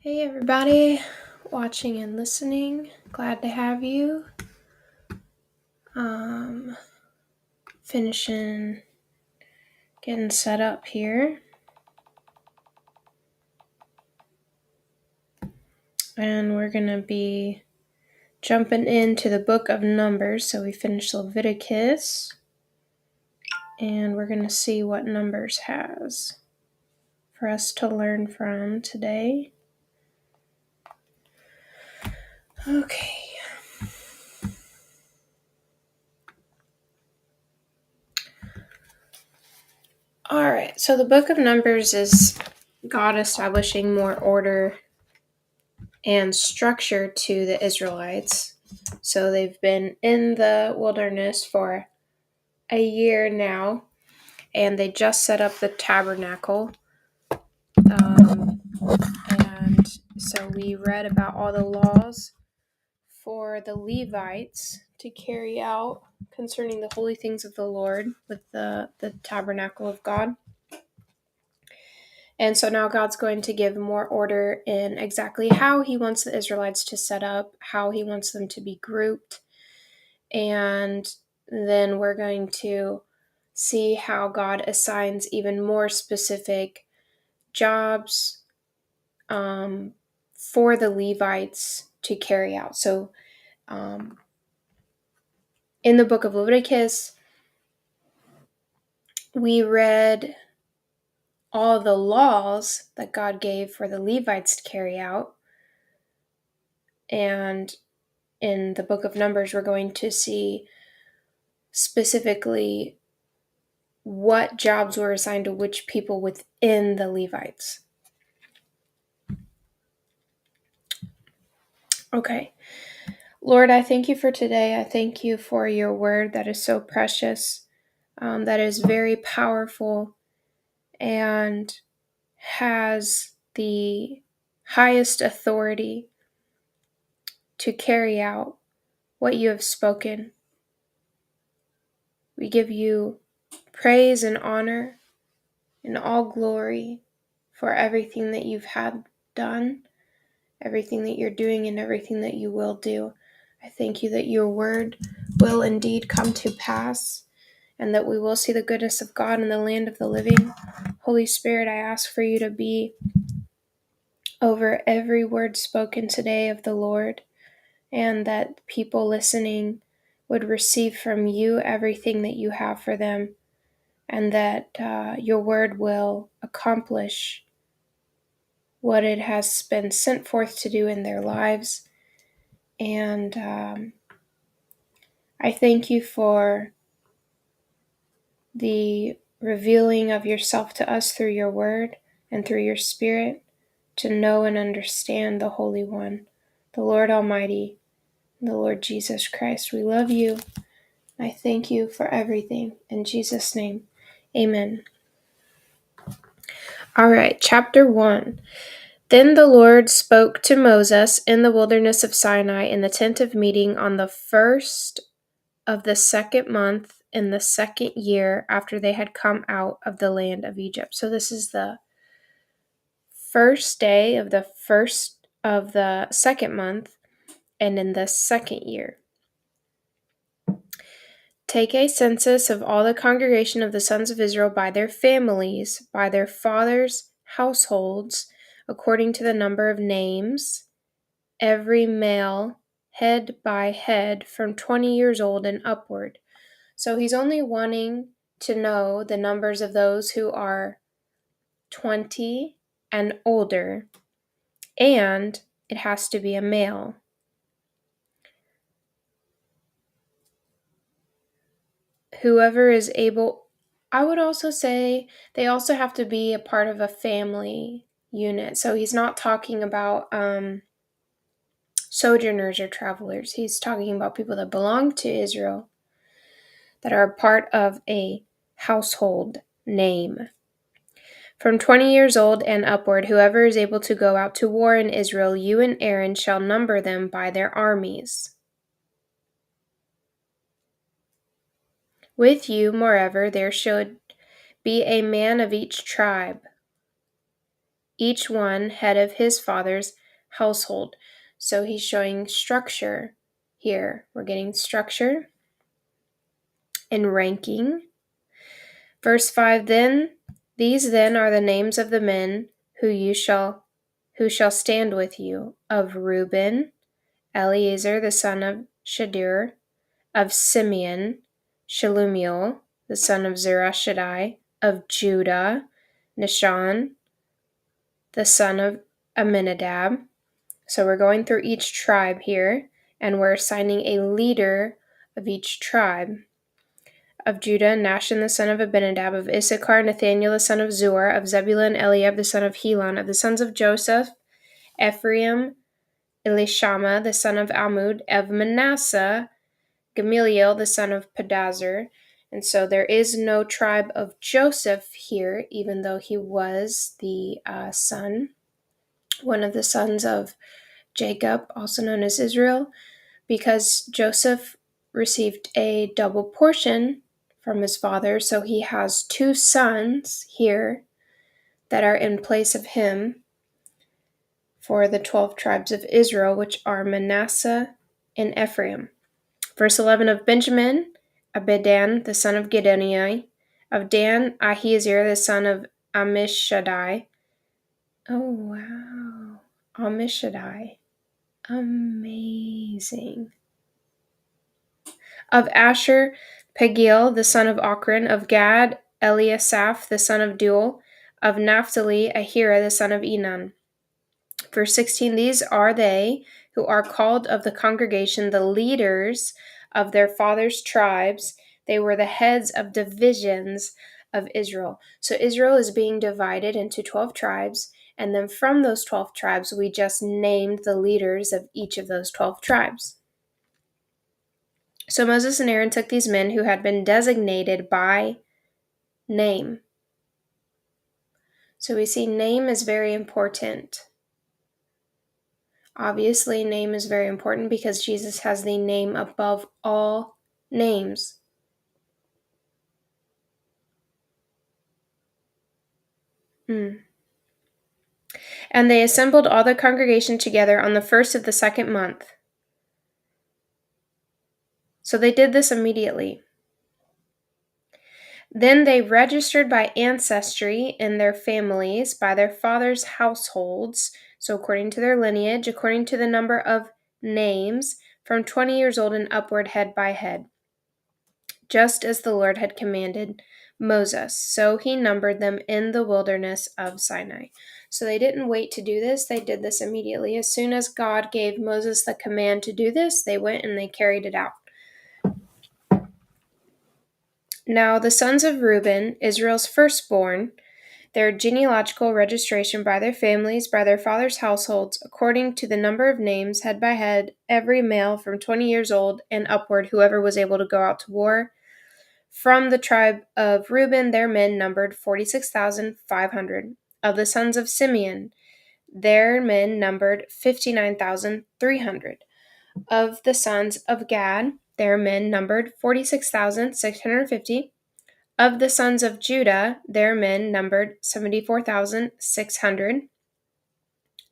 Hey everybody, watching and listening. Glad to have you. Finishing getting set up here. And we're going to be jumping into the book of Numbers. So we finished Leviticus. And we're going to see what Numbers has for us to learn from today. Okay. Alright, so the book of Numbers is God establishing more order and structure to the Israelites. So they've been in the wilderness for a year now, and they just set up the tabernacle. And so we read about all the laws for the Levites to carry out concerning the holy things of the Lord with the tabernacle of God. And so now God's going to give more order in exactly how he wants the Israelites to set up, how he wants them to be grouped. And then we're going to see how God assigns even more specific jobs for the Levites to carry out. So in the book of Leviticus, we read all the laws that God gave for the Levites to carry out. And in the book of Numbers, we're going to see specifically what jobs were assigned to which people within the Levites. Okay. Lord, I thank you for today. I thank you for your word that is so precious, that is very powerful, and has the highest authority to carry out what you have spoken. We give you praise and honor and all glory for everything that you've had done, everything that you're doing, and everything that you will do. I thank you that your word will indeed come to pass, and that we will see the goodness of God in the land of the living. Holy Spirit, I ask for you to be over every word spoken today of the Lord, and that people listening would receive from you everything that you have for them, and that your word will accomplish what it has been sent forth to do in their lives. And I thank you for the revealing of yourself to us through your word and through your spirit, to know and understand the Holy One, the Lord Almighty, the Lord Jesus Christ. We love you. I thank you for everything. In Jesus' name, amen. All right, chapter 1. Then the Lord spoke to Moses in the wilderness of Sinai in the tent of meeting on the first of the second month in the second year after they had come out of the land of Egypt. So this is the first day of the first of the second month, and in the second year. Take a census of all the congregation of the sons of Israel by their families, by their fathers' households, according to the number of names, every male, head by head, from 20 years old and upward. So he's only wanting to know the numbers of those who are 20 and older, and it has to be a male. Whoever is able, I would also say they also have to be a part of a family unit. So he's not talking about sojourners or travelers. He's talking about people that belong to Israel, that are a part of a household name. From 20 years old and upward, whoever is able to go out to war in Israel, you and Aaron shall number them by their armies. With you, moreover, there should be a man of each tribe. each one head of his father's household. So he's showing structure here. We're getting structure and ranking. Verse 5, these are the names of the men who shall stand with you. Of Reuben, Eleazar the son of Shadur. Of Simeon, Shelumiel the son of Zurishaddai. Of Judah, Nahshon the son of Amminadab. So we're going through each tribe here, and we're assigning a leader of each tribe. Of Judah, Nahshon the son of Abinadab. Of Issachar, Nathaniel the son of Zuar. Of Zebulun, Eliab the son of Helon. Of the sons of Joseph, Ephraim, Elishama the son of Ammud. Of Manasseh, Gamaliel the son of Pedazur. And so there is no tribe of Joseph here, even though he was the one of the sons of Jacob, also known as Israel, because Joseph received a double portion from his father, so he has two sons here that are in place of him for the 12 tribes of Israel, which are Manasseh and Ephraim. Verse 11, of Benjamin, Abidan the son of Gideoni. Of Dan, Ahiezer the son of Ammishaddai. Oh, wow. Ammishaddai. Amazing. Of Asher, Pagiel the son of Ochran. Of Gad, Eliasaph the son of Duel. Of Naphtali, Ahira the son of Enan. Verse 16, these are they who are called of the congregation, the leaders of their fathers' tribes. They were the heads of divisions of Israel. So Israel is being divided into 12 tribes, and then from those 12 tribes, we just named the leaders of each of those 12 tribes. So Moses and Aaron took these men who had been designated by name. So we see name is very important. Obviously, name is very important because Jesus has the name above all names. And they assembled all the congregation together on the first of the second month. So they did this immediately. Then they registered by ancestry in their families, by their fathers' households, so according to their lineage, according to the number of names, from 20 years old and upward, head by head, just as the Lord had commanded Moses. So he numbered them in the wilderness of Sinai. So they didn't wait to do this. They did this immediately. As soon as God gave Moses the command to do this, they went and they carried it out. Now the sons of Reuben, Israel's firstborn, their genealogical registration by their families, by their fathers' households, according to the number of names, head by head, every male from 20 years old and upward, whoever was able to go out to war. From the tribe of Reuben, their men numbered 46,500. Of the sons of Simeon, their men numbered 59,300. Of the sons of Gad, their men numbered 46,650. Of the sons of Judah, their men numbered 74,600.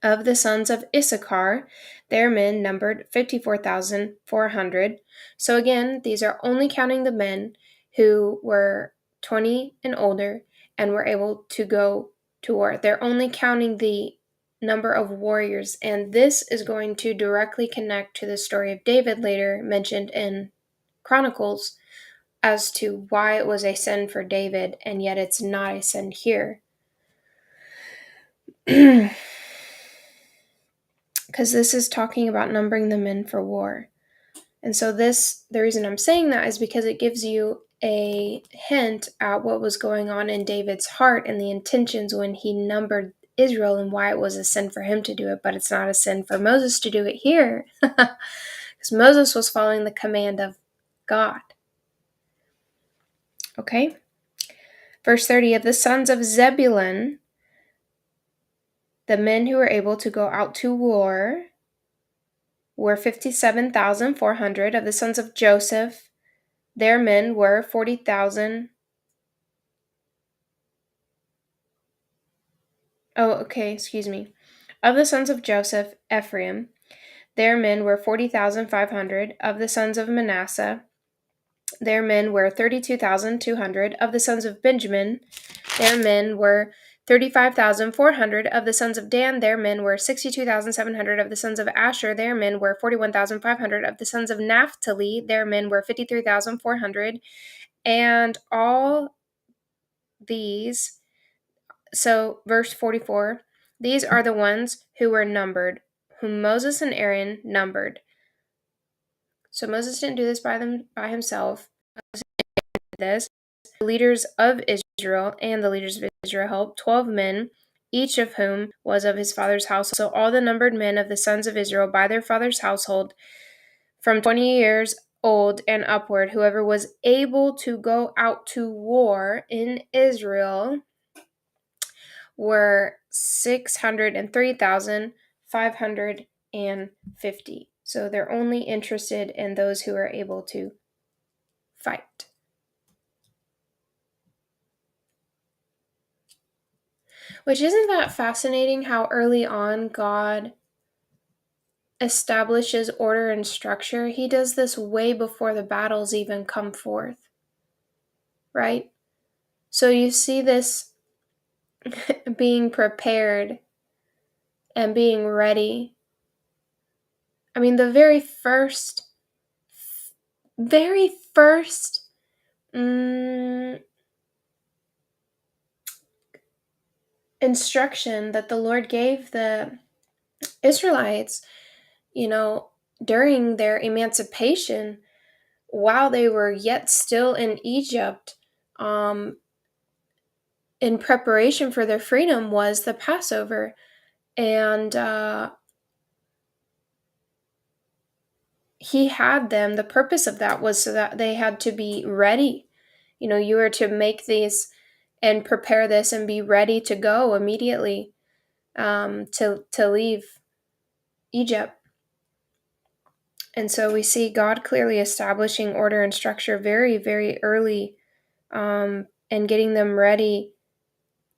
Of the sons of Issachar, their men numbered 54,400. So again, these are only counting the men who were 20 and older and were able to go to war. They're only counting the number of warriors, and this is going to directly connect to the story of David later mentioned in Chronicles as to why it was a sin for David, and yet it's not a sin here. Because this is talking about numbering the men for war. And so the reason I'm saying that is because it gives you a hint at what was going on in David's heart and the intentions when he numbered Israel and why it was a sin for him to do it, but it's not a sin for Moses to do it here. Because Moses was following the command of God. Okay? Verse 30, of the sons of Zebulun, the men who were able to go out to war were 57,400. Of the sons of Joseph, their men were 40,000. excuse me. Of the sons of Joseph, Ephraim, their men were 40,500. Of the sons of Manasseh, their men were 32,200. Of the sons of Benjamin, their men were 35,400. Of the sons of Dan, their men were 62,700. Of the sons of Asher, their men were 41,500. Of the sons of Naphtali, their men were 53,400. And all these, so verse 44, these are the ones who were numbered, whom Moses and Aaron numbered. So Moses didn't do this by himself. This, the leaders of Israel and the leaders of Israel helped 12 men, each of whom was of his father's household. So all the numbered men of the sons of Israel by their father's household, from 20 years old and upward, whoever was able to go out to war in Israel, were 603,550. So they're only interested in those who are able to fight. Which, isn't that fascinating how early on God establishes order and structure? He does this way before the battles even come forth, right? So you see this being prepared and being ready. I mean, the very first instruction that the Lord gave the Israelites, during their emancipation, while they were yet still in Egypt, in preparation for their freedom, was the Passover. And he had them, the purpose of that was so that they had to be ready. You were to make these and prepare this and be ready to go immediately, to leave Egypt. And so we see God clearly establishing order and structure very, very early, and getting them ready,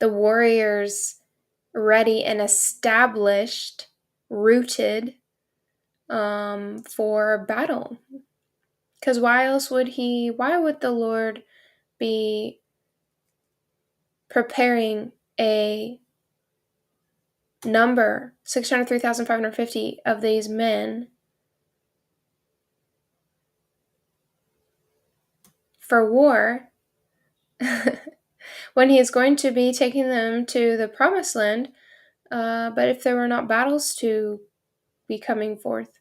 the warriors ready and established, rooted, for battle. Because why would the Lord be preparing a number, 603,550 of these men, for war, when he is going to be taking them to the promised land, but if there were not battles to be coming forth?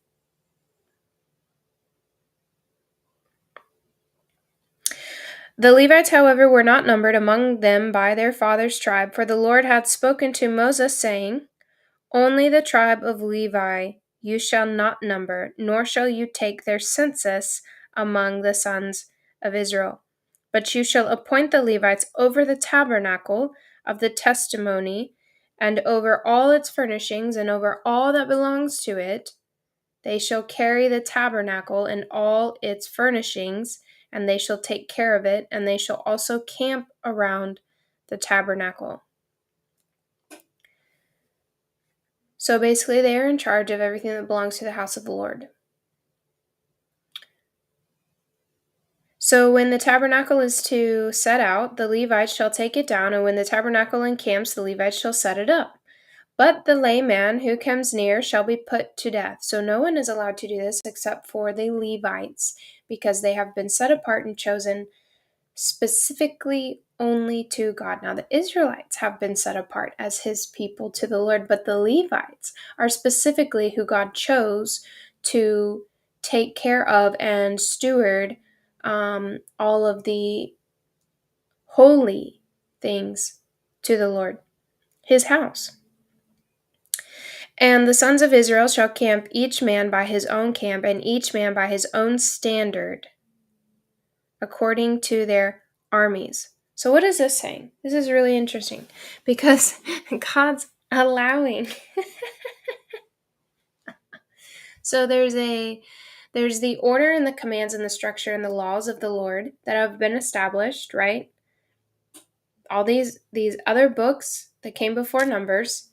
The Levites, however, were not numbered among them by their father's tribe, for the Lord had spoken to Moses, saying, Only the tribe of Levi you shall not number, nor shall you take their census among the sons of Israel. But you shall appoint the Levites over the tabernacle of the testimony, and over all its furnishings, and over all that belongs to it. They shall carry the tabernacle and all its furnishings, and they shall take care of it, and they shall also camp around the tabernacle. So basically, they are in charge of everything that belongs to the house of the Lord. So when the tabernacle is to set out, the Levites shall take it down, and when the tabernacle encamps, the Levites shall set it up. But the layman who comes near shall be put to death. So no one is allowed to do this except for the Levites, because they have been set apart and chosen specifically only to God. Now, the Israelites have been set apart as his people to the Lord, but the Levites are specifically who God chose to take care of and steward all of the holy things to the Lord, his house. And the sons of Israel shall camp each man by his own camp, and each man by his own standard, according to their armies. So what is this saying? This is really interesting, because God's allowing. So there's the order and the commands and the structure and the laws of the Lord that have been established, right? All these other books, that came before Numbers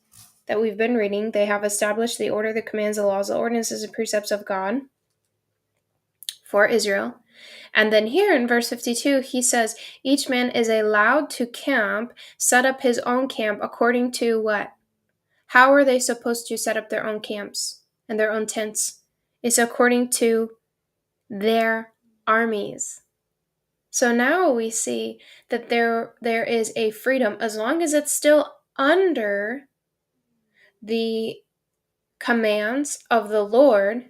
that we've been reading. They have established the order, the commands, the laws, the ordinances, and precepts of God for Israel. And then here in verse 52, he says, each man is allowed to camp, set up his own camp according to what? How are they supposed to set up their own camps and their own tents? It's according to their armies. So now we see that there is a freedom, as long as it's still under the commands of the Lord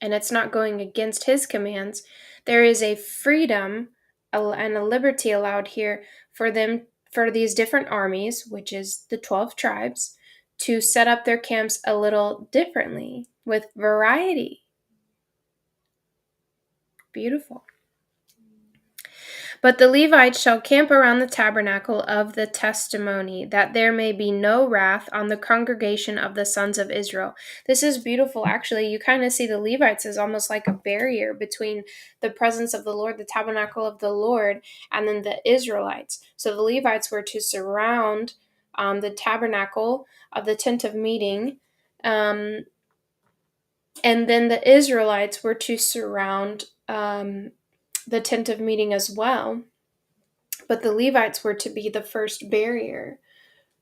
and it's not going against his commands. There is a freedom and a liberty allowed here for these different armies, which is the 12 tribes, to set up their camps a little differently with variety. Beautiful. But the Levites shall camp around the tabernacle of the testimony, that there may be no wrath on the congregation of the sons of Israel. This is beautiful. Actually, you kind of see the Levites as almost like a barrier between the presence of the Lord, the tabernacle of the Lord, and then the Israelites. So the Levites were to surround the tabernacle of the tent of meeting, and then the Israelites were to surround the tent of meeting as well. But the Levites were to be the first barrier,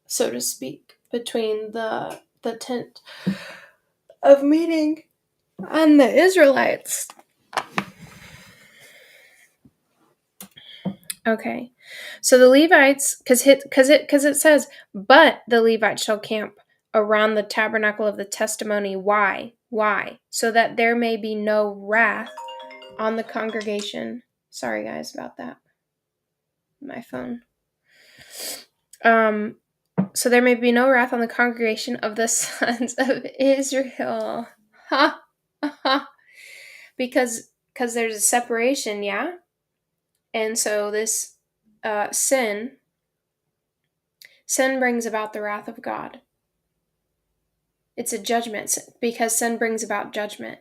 so to speak, between the tent of meeting and the Israelites. Okay, so the Levites, because it says, but the Levites shall camp around the tabernacle of the testimony. Why? So that there may be no wrath on the congregation. Sorry guys about that. My phone. So there may be no wrath on the congregation of the sons of Israel. Ha! Ha! Because there's a separation, yeah? And so this sin brings about the wrath of God. It's a judgment, because sin brings about judgment.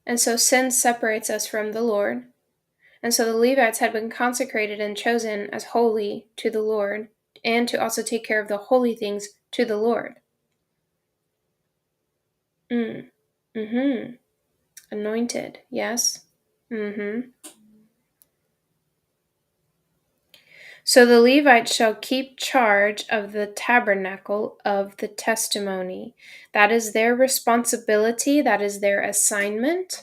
And so sin separates us from the Lord. And so the Levites had been consecrated and chosen as holy to the Lord, and to also take care of the holy things to the Lord. Anointed, yes. So the Levites shall keep charge of the tabernacle of the testimony. That is their responsibility. That is their assignment.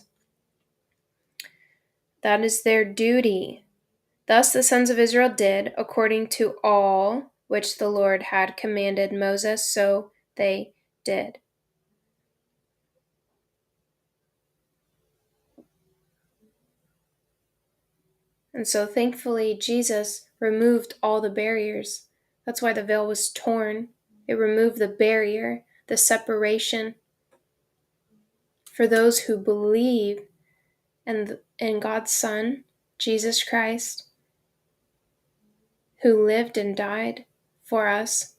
That is their duty. Thus the sons of Israel did, according to all which the Lord had commanded Moses, so they did. And so thankfully, Jesus removed all the barriers. That's why the veil was torn. It removed the barrier, the separation, for those who believe in God's Son, Jesus Christ, who lived and died for us,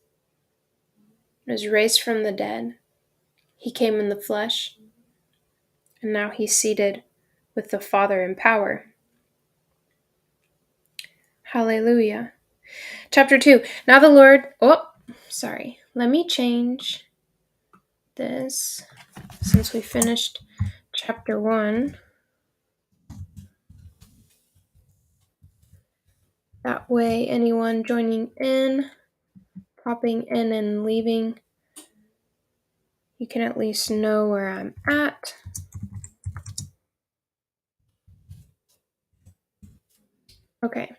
was raised from the dead. He came in the flesh, and now he's seated with the Father in power. Hallelujah. Chapter 2. Now the Lord... Let me change this since we finished chapter 1. That way, anyone joining in, popping in and leaving, you can at least know where I'm at. Okay.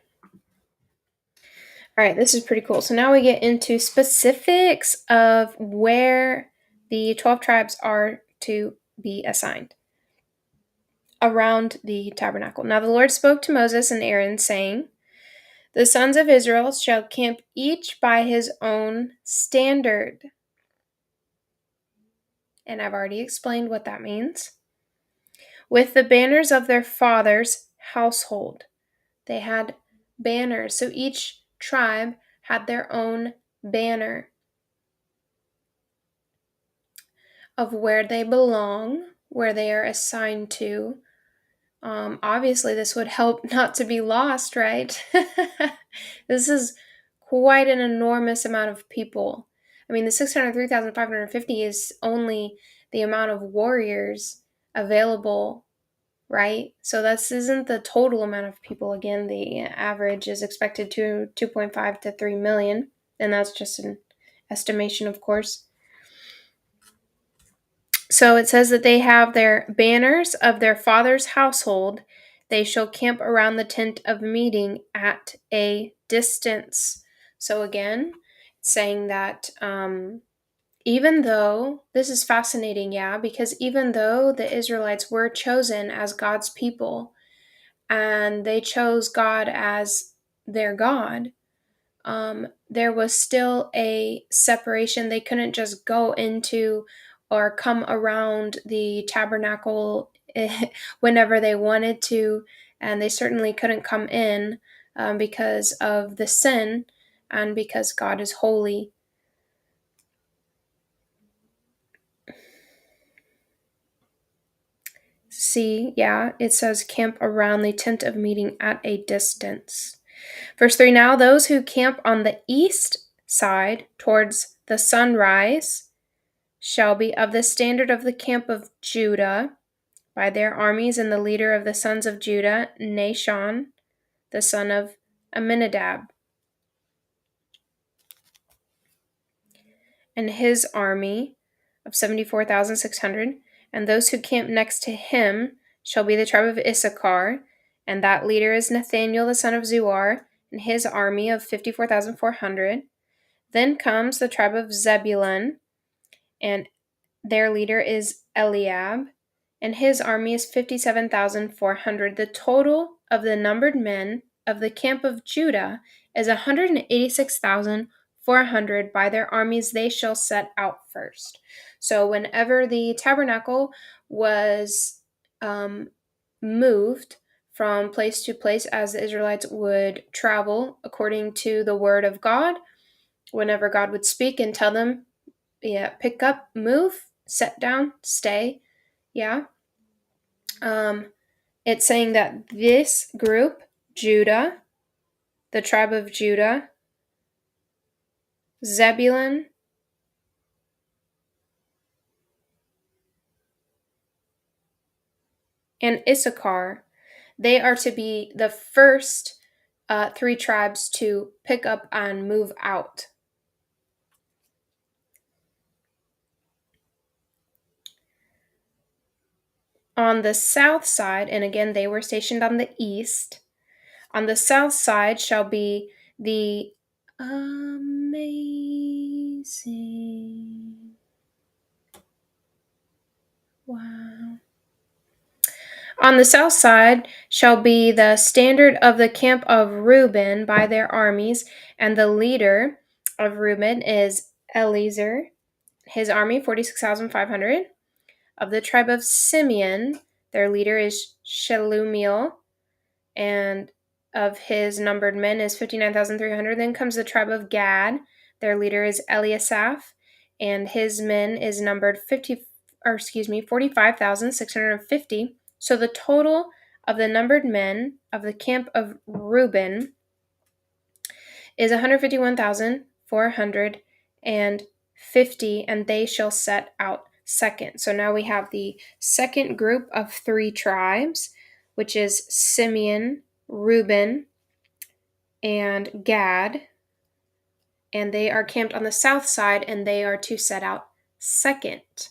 All right, this is pretty cool. So now we get into specifics of where the 12 tribes are to be assigned around the tabernacle. Now the Lord spoke to Moses and Aaron, saying, the sons of Israel shall camp each by his own standard. And I've already explained what that means. With the banners of their father's household. They had banners. So each tribe had their own banner of where they belong, where they are assigned to, Obviously, this would help not to be lost, right? This is quite an enormous amount of people. I mean, the 603,550 is only the amount of warriors available, right? So this isn't the total amount of people. Again, the average is expected to 2.5 to 3 million, and that's just an estimation, of course. So it says that they have their banners of their father's household. They shall camp around the tent of meeting at a distance. So again, it's saying that even though, this is fascinating, yeah, because even though the Israelites were chosen as God's people and they chose God as their God, there was still a separation. They couldn't just go into or come around the tabernacle whenever they wanted to, and they certainly couldn't come in because of the sin and because God is holy. See, yeah, it says camp around the tent of meeting at a distance. Verse 3, now those who camp on the east side towards the sunrise shall be of the standard of the camp of Judah by their armies, and the leader of the sons of Judah, Nahshon, the son of Amminadab, and his army of 74,600. And those who camp next to him shall be the tribe of Issachar, and that leader is Nathaniel, the son of Zuar, and his army of 54,400. Then comes the tribe of Zebulun, and their leader is Eliab, and his army is 57,400. The total of the numbered men of the camp of Judah is 186,400. By their armies they shall set out first. So whenever the tabernacle was moved from place to place, as the Israelites would travel according to the word of God, whenever God would speak and tell them, yeah, pick up, move, set down, stay, yeah. It's saying that this group, Judah, the tribe of Judah, Zebulun, and Issachar, they are to be the first three tribes to pick up and move out. On the south side, and again, they were stationed on the east, on the south side shall be the amazing. Wow. On the south side shall be the standard of the camp of Reuben by their armies, and the leader of Reuben is Eliezer, his army 46,500. Of the tribe of Simeon, their leader is Shelumiel, and of his numbered men is 59,300. Then comes the tribe of Gad, their leader is Eliasaph, and his men is numbered 45,650. So the total of the numbered men of the camp of Reuben is 151,450, and they shall set out second. So now we have the second group of three tribes, which is Simeon, Reuben, and Gad, and they are camped on the south side, and they are to set out second.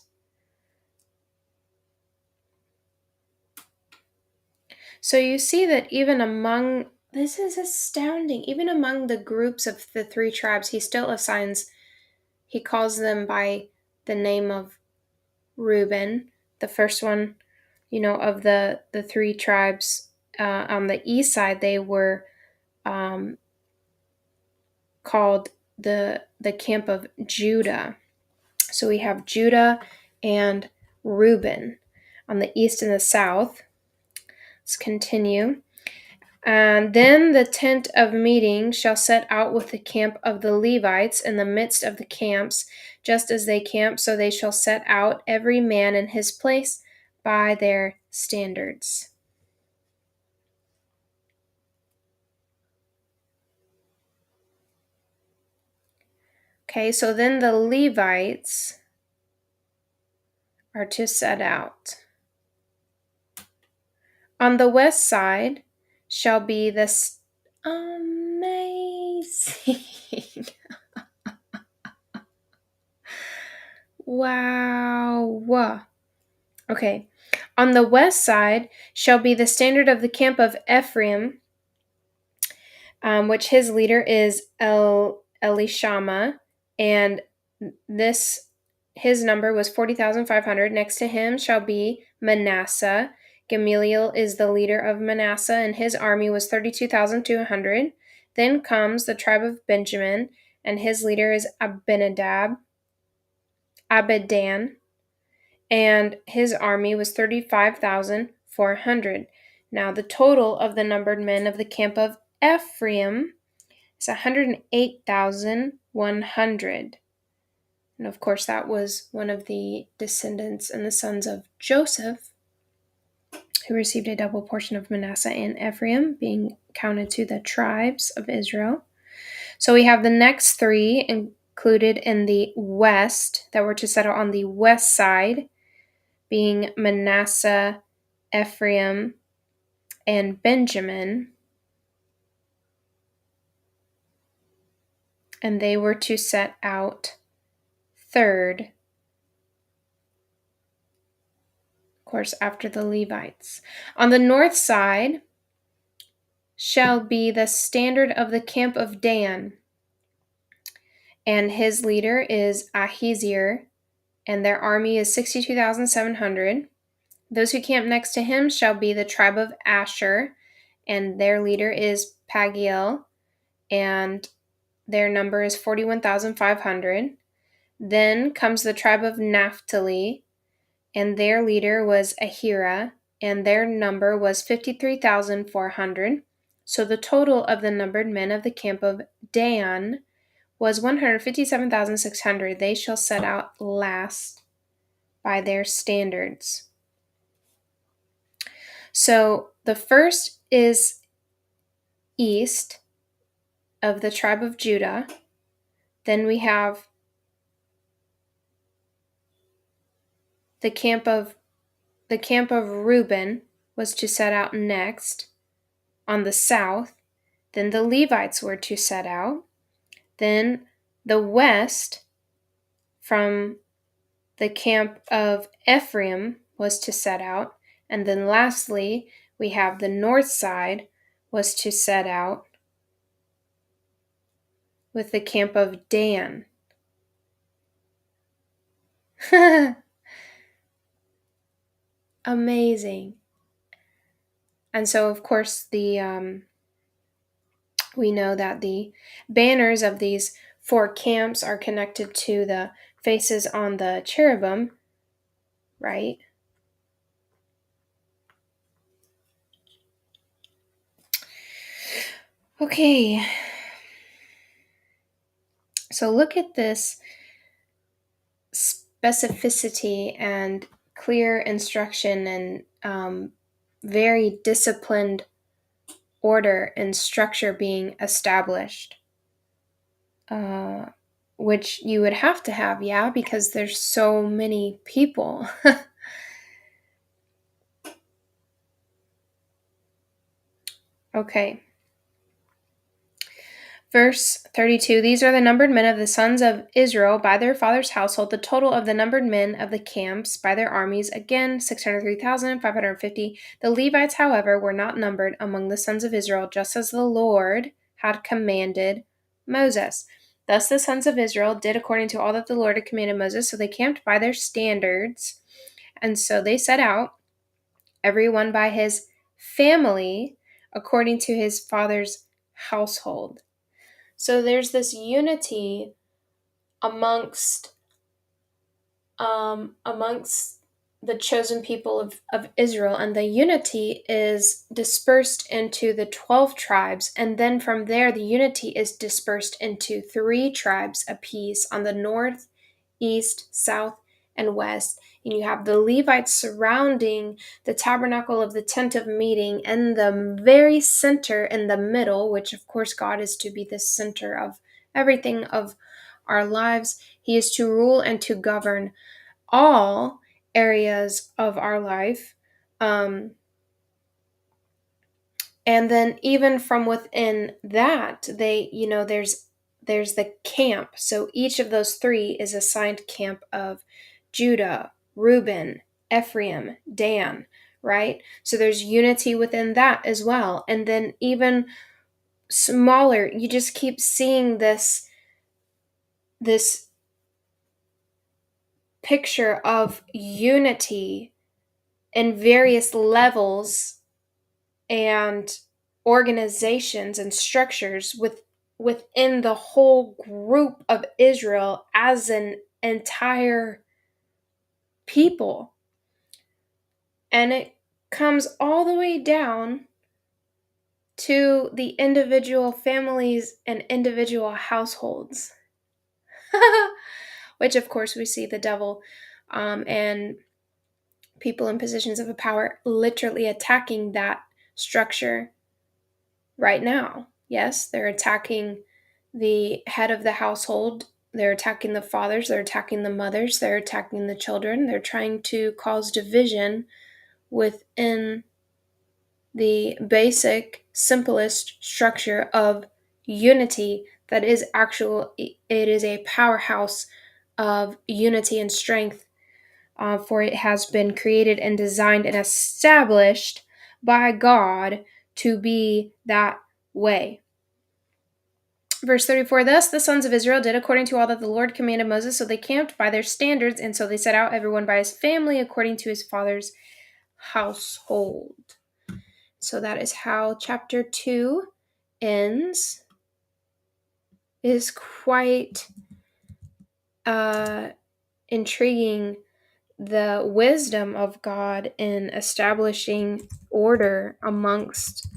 So you see that even among, this is astounding, even among the groups of the three tribes, he still assigns, he calls them by the name of Reuben, the first one, of the three tribes on the east side. They were called the camp of Judah. So we have Judah and Reuben on the east and the south. Let's continue. And then the tent of meeting shall set out with the camp of the Levites in the midst of the camps, just as they camp, so they shall set out every man in his place by their standards. Okay, so then the Levites are to set out. On the west side shall be this amazing. Wow. Okay. On the west side shall be the standard of the camp of Ephraim, which his leader is Elishama, and his number was 40,500. Next to him shall be Manasseh. Gamaliel is the leader of Manasseh, and his army was 32,200. Then comes the tribe of Benjamin, and his leader is Abidan, and his army was 35,400. Now the total of the numbered men of the camp of Ephraim is 108,100. And of course, that was one of the descendants and the sons of Joseph, who received a double portion of Manasseh and Ephraim, being counted to the tribes of Israel. So we have the next three included in the west that were to settle on the west side, being Manasseh, Ephraim, and Benjamin. And they were to set out third, of course, after the Levites. On the north side shall be the standard of the camp of Dan, and his leader is Ahiezer, and their army is 62,700. Those who camp next to him shall be the tribe of Asher, and their leader is Pagiel, and their number is 41,500. Then comes the tribe of Naphtali, and their leader was Ahira, and their number was 53,400. So the total of the numbered men of the camp of Dan was 157,600. They shall set out last by their standards. So the first is east of the tribe of Judah. Then we have the camp of Reuben was to set out next on the south. Then the Levites were to set out. Then the west from the camp of Ephraim was to set out. And then lastly, we have the north side was to set out with the camp of Dan. Amazing. And so, of course, we know that the banners of these four camps are connected to the faces on the cherubim, right? Okay. So look at this specificity and clear instruction and very disciplined order and structure being established, which you would have to have, yeah, because there's so many people. Okay. Verse 32, these are the numbered men of the sons of Israel by their father's household, the total of the numbered men of the camps by their armies, again 603,550. The Levites, however, were not numbered among the sons of Israel, just as the Lord had commanded Moses. Thus the sons of Israel did according to all that the Lord had commanded Moses, so they camped by their standards, and so they set out, every one by his family, according to his father's household. So there's this unity amongst the chosen people of Israel, and the unity is dispersed into the 12 tribes, and then from there the unity is dispersed into 3 tribes apiece on the north, east, south, and west. And you have the Levites surrounding the tabernacle of the tent of meeting, and the very center in the middle, which of course God is to be the center of everything, of our lives. He is to rule and to govern all areas of our life. And then even from within that, there's the camp. So each of those three is assigned camp of Judah, Reuben, Ephraim, Dan, right? So there's unity within that as well. And then even smaller, you just keep seeing this picture of unity in various levels and organizations and structures within the whole group of Israel as an entire people. And it comes all the way down to the individual families and individual households. Which, of course, we see the devil and people in positions of power literally attacking that structure right now. Yes, they're attacking the head of the household. They're attacking the fathers. They're attacking the mothers. They're attacking the children. They're trying to cause division within the basic, simplest structure of unity that is actual. It is a powerhouse of unity and strength, for it has been created and designed and established by God to be that way. Verse 34, thus the sons of Israel did according to all that the Lord commanded Moses, so they camped by their standards, and so they set out everyone by his family according to his father's household. So that is how chapter 2 ends. It is quite intriguing, the wisdom of God in establishing order amongst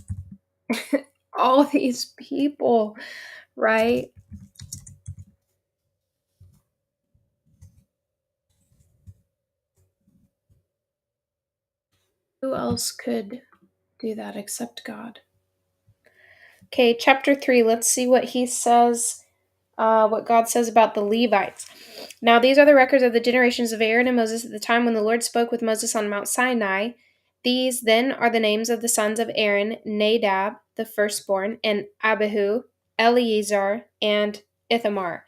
all these people, right? Who else could do that except God? Okay, chapter 3, let's see what he says, what God says about the Levites. Now these are the records of the generations of Aaron and Moses at the time when the Lord spoke with Moses on Mount Sinai. These then are the names of the sons of Aaron: Nadab, the firstborn, and Abihu, Eleazar, and Ithamar.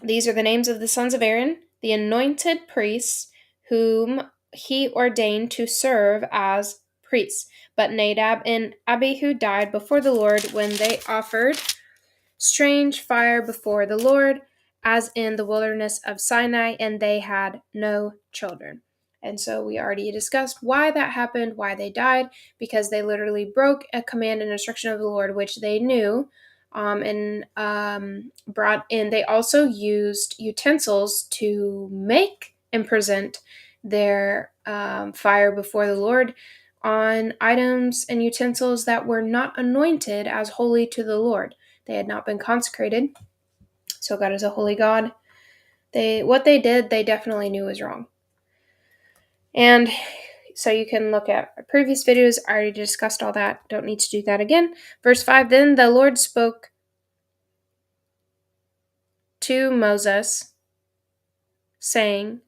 These are the names of the sons of Aaron, the anointed priests, whom he ordained to serve as priests. But Nadab and Abihu died before the Lord when they offered strange fire before the Lord, as in the wilderness of Sinai, and they had no children. And so we already discussed why that happened, why they died, because they literally broke a command and instruction of the Lord, which they knew, and brought in. They also used utensils to make and present their fire before the Lord on items and utensils that were not anointed as holy to the Lord. They had not been consecrated. So God is a holy God. What they did, they definitely knew was wrong. And so you can look at our previous videos. I already discussed all that. Don't need to do that again. Verse 5, then the Lord spoke to Moses, saying,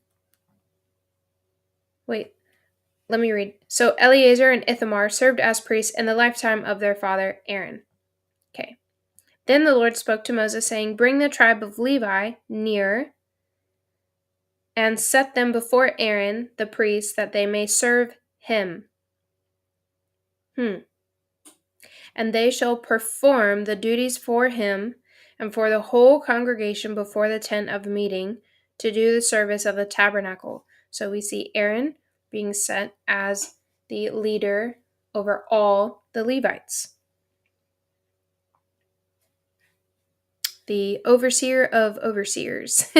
let me read. So Eleazar and Ithamar served as priests in the lifetime of their father Aaron. Okay. Then the Lord spoke to Moses, saying, bring the tribe of Levi near and set them before Aaron the priest, that they may serve him. And they shall perform the duties for him and for the whole congregation before the tent of meeting, to do the service of the tabernacle. So we see Aaron being set as the leader over all the Levites, the overseer of overseers.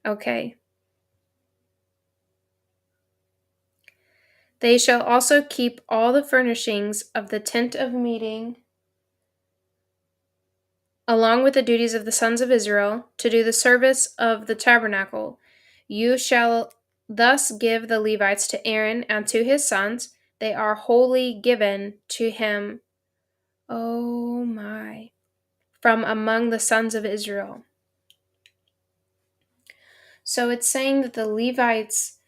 Okay. They shall also keep all the furnishings of the tent of meeting, along with the duties of the sons of Israel, to do the service of the tabernacle. You shall thus give the Levites to Aaron and to his sons. They are wholly given to him. Oh my. from among the sons of Israel. So it's saying that the Levites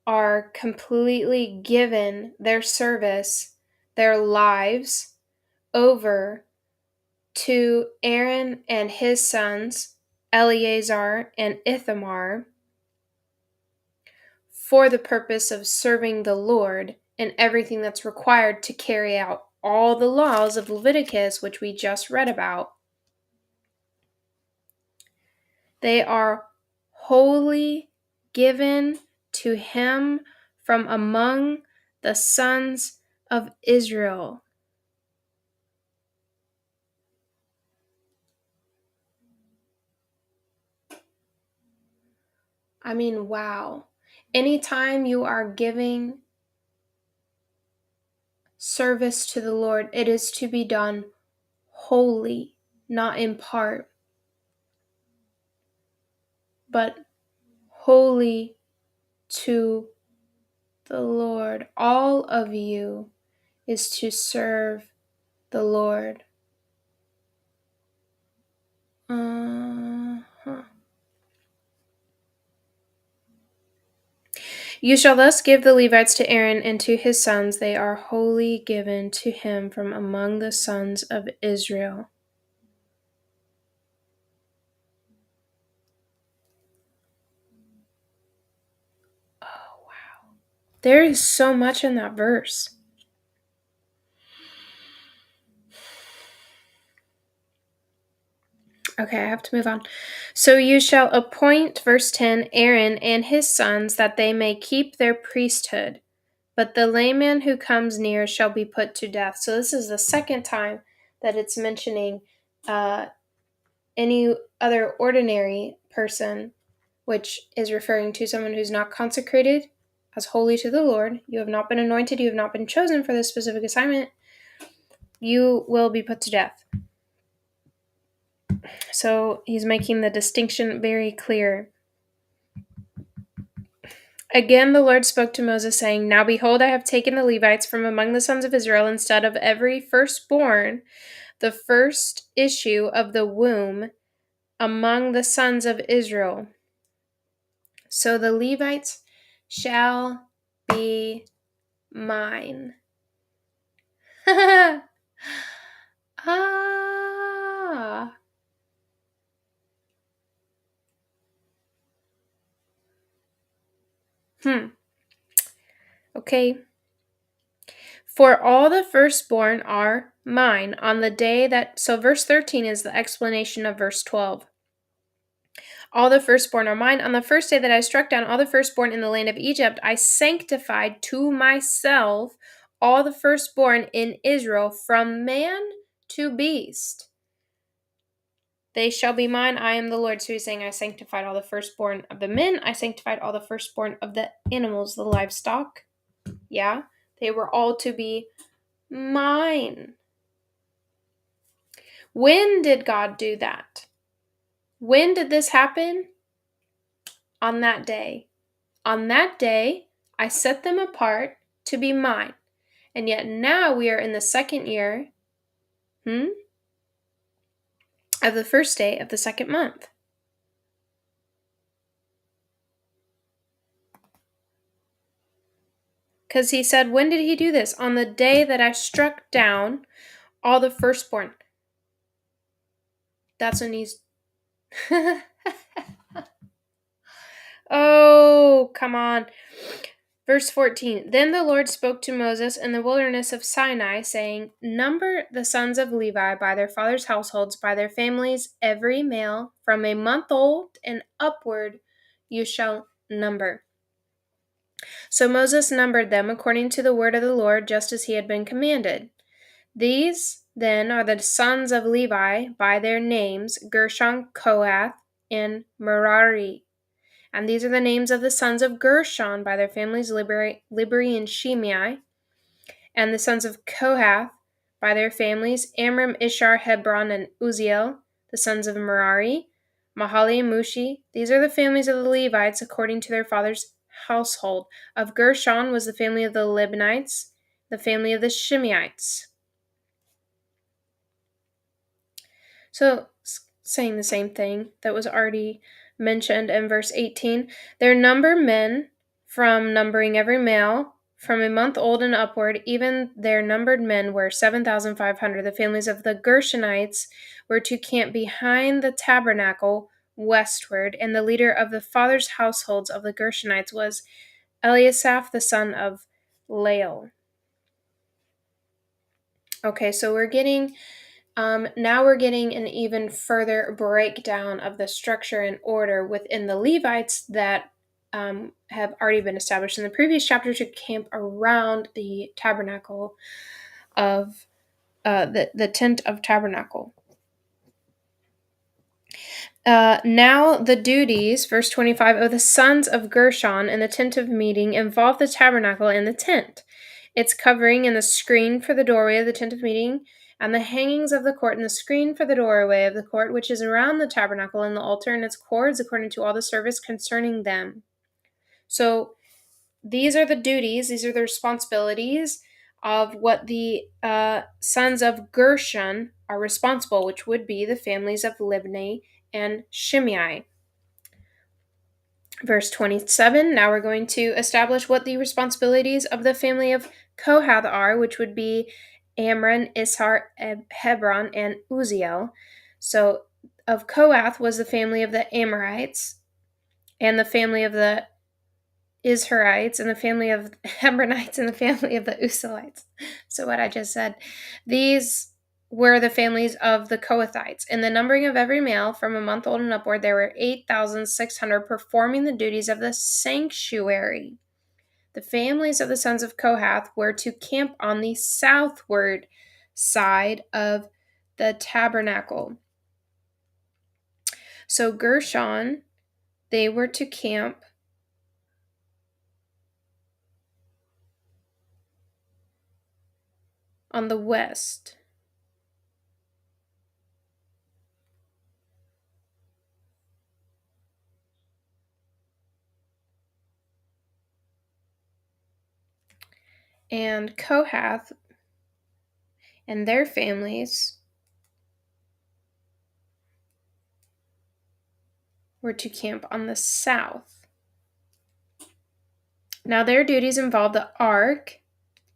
are completely given their service, their lives, over to Aaron and his sons, Eleazar and Ithamar, for the purpose of serving the Lord and everything that's required to carry out all the laws of Leviticus, which we just read about. They are wholly given to him from among the sons of Israel. I mean, wow. Anytime you are giving service to the Lord, it is to be done wholly, not in part, but wholly to the Lord. All of you is to serve the Lord. You shall thus give the Levites to Aaron and to his sons. They are wholly given to him from among the sons of Israel. Oh, wow. There is so much in that verse. Okay, I have to move on. So you shall appoint, verse 10, Aaron and his sons, that they may keep their priesthood. But the layman who comes near shall be put to death. So this is the second time that it's mentioning any other ordinary person, which is referring to someone who's not consecrated as holy to the Lord. You have not been anointed. You have not been chosen for this specific assignment. You will be put to death. So he's making the distinction very clear. Again, the Lord spoke to Moses, saying, Now behold, I have taken the Levites from among the sons of Israel instead of every firstborn, the first issue of the womb among the sons of Israel. So the Levites shall be mine. ah. Okay. For all the firstborn are mine on the day that. So verse 13 is the explanation of verse 12. All the firstborn are mine. On the first day that I struck down all the firstborn in the land of Egypt, I sanctified to myself all the firstborn in Israel, from man to beast. They shall be mine. I am the Lord. So he's saying, I sanctified all the firstborn of the men. I sanctified all the firstborn of the animals, the livestock. Yeah, they were all to be mine. When did God do that? When did this happen? On that day. On that day, I set them apart to be mine. And yet now we are in the second year of the first day of the second month. Because he said, when did he do this? On the day that I struck down all the firstborn. That's when he's... Oh, come on. Verse 14, Then the Lord spoke to Moses in the wilderness of Sinai, saying, Number the sons of Levi by their fathers' households, by their families, every male, from a month old and upward you shall number. So Moses numbered them according to the word of the Lord, just as he had been commanded. These, then, are the sons of Levi by their names, Gershon, Kohath, and Merari. And these are the names of the sons of Gershon by their families, Libri and Shimei. And the sons of Kohath by their families, Amram, Ishar, Hebron, and Uzziel. The sons of Merari, Mahali and Mushi. These are the families of the Levites according to their father's household. Of Gershon was the family of the Libnites, the family of the Shimeites. So, saying the same thing that was already mentioned in verse 18. Their number men from numbering every male from a month old and upward, even their numbered men were 7,500. The families of the Gershonites were to camp behind the tabernacle westward, and the leader of the fathers' households of the Gershonites was Eliasaph, the son of Lael. Okay, so we're getting now we're getting an even further breakdown of the structure and order within the Levites that have already been established in the previous chapter to camp around the tabernacle of the tent of tabernacle. Now the duties, verse 25, of the sons of Gershon in the tent of meeting involve the tabernacle and the tent, its covering and the screen for the doorway of the tent of meeting, and the hangings of the court and the screen for the doorway of the court, which is around the tabernacle, and the altar and its cords, according to all the service concerning them. So these are the duties, these are the responsibilities of what the sons of Gershon are responsible, which would be the families of Libni and Shimei. Verse 27, now we're going to establish what the responsibilities of the family of Kohath are, which would be Amram, Ishar, Hebron, and Uziel. So of Kohath was the family of the Amorites, and the family of the Isharites, and the family of Hebronites, and the family of the Uzalites. So what I just said. These were the families of the Kohathites. In the numbering of every male from a month old and upward, there were 8,600 performing the duties of the sanctuary. The families of the sons of Kohath were to camp on the southward side of the tabernacle. So Gershon, they were to camp on the west. And Kohath and their families were to camp on the south. Now their duties involved the ark,